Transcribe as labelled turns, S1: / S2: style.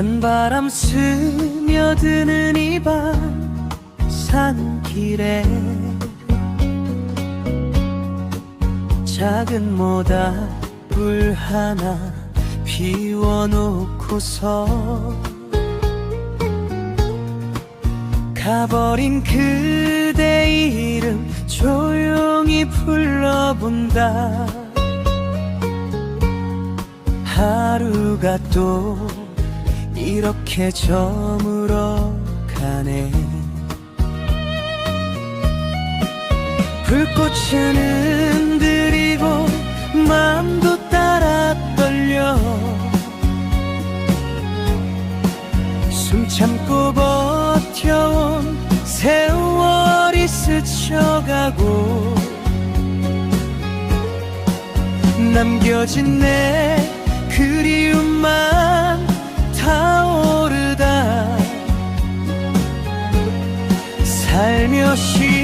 S1: 한바람 스며드는 이 밤 산길에 작은 모닥불 하나 피워놓고서 가버린 그대 이름 조용히 불러본다. 하루가 또 이렇게 저물어 가네. 불꽃은 흔들리고 마음도 따라 떨려 숨 참고 버텨온 세월이 스쳐가고 남겨진 내 그리움만 타오르다 살며시